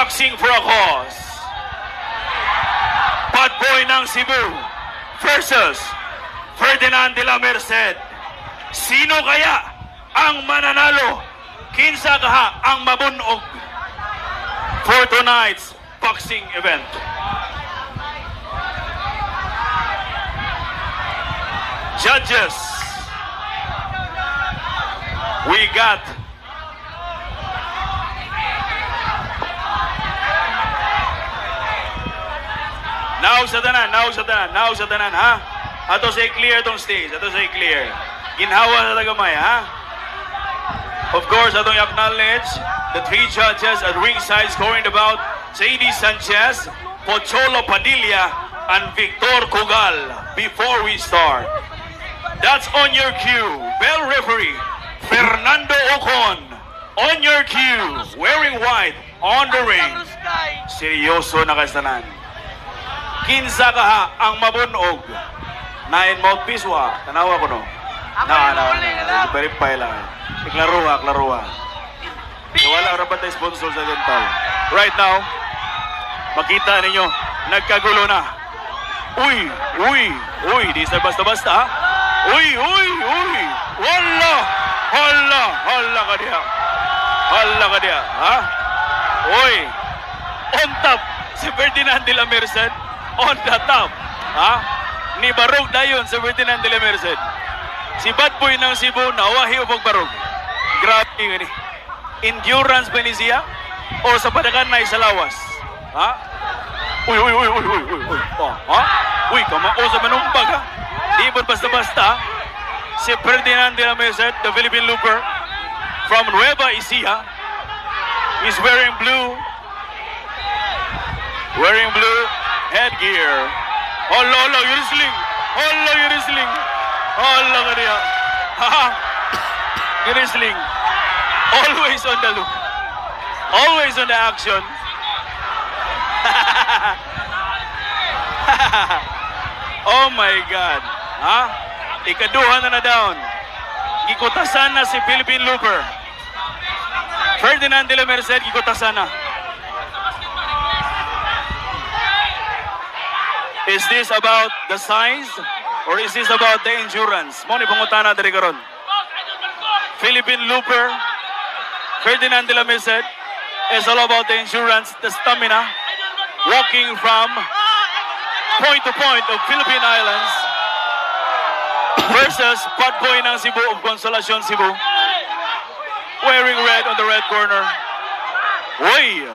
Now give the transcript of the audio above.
Boxing for a Cause. Bad Boy ng Cebu versus Ferdinand de la Merced. Sino kaya ang mananalo? Kinsa kaha ang mabunog for tonight's boxing event? Judges, we got now sa tanan, ha? Ato say clear tong stage, ato say clear. Ginhawa sa tagamay, ha? Of course, atong acknowledge the three judges at ringside scoring the bout, J.D. Sanchez, Pocholo Padilla, and Victor Cugal. Before we start, that's on your cue, bell referee, Fernando Ocon. On your cue, wearing white, on the ring. Seryoso na kasanan. Kinsa kaha ang mabunog. Nine mouthpiece wa. Tanawa ko no. Verify lang. Klaruha. Wala rapat tayo sponsor sa dental. Right now, makita ninyo, nagkagulo na. Uy, di sa basta-basta ha. Uy. Hala ka diya. Ha? Uy, on top, si Ferdinand de la Merced, on the top. Ha? Ni barog dayon si Ferdinand de la Merced. Si Bad Boy ng Cebu, nawahi o pagbarog. Grabe gani. Endurance ba ni siya? O sa padagan na sa lawas? Ha? Uy. Ha? Uy, kamao sa manumbag ha? Di ba basta-basta? Si Ferdinand de la Merced, the Philippine Looper, from Nueva Ecija, is wearing blue headgear. Hala, you're wrestling. Hala ka niya. You're wrestling. Always on the look. Always on the action. Oh my God. Ha? Ikaduha na down. Gikutasan na si Philippine Looper. Ferdinand de la Merced, gikutasan na. Is this about the size or is this about the endurance? Mo ni pangutana diri karon. Philippine Looper, Ferdinand de la Merced, is all about the endurance, the stamina, walking from point to point of Philippine Islands versus Bad Boy ng Cebu of Consolacion, Cebu, wearing red on the red corner. Uy!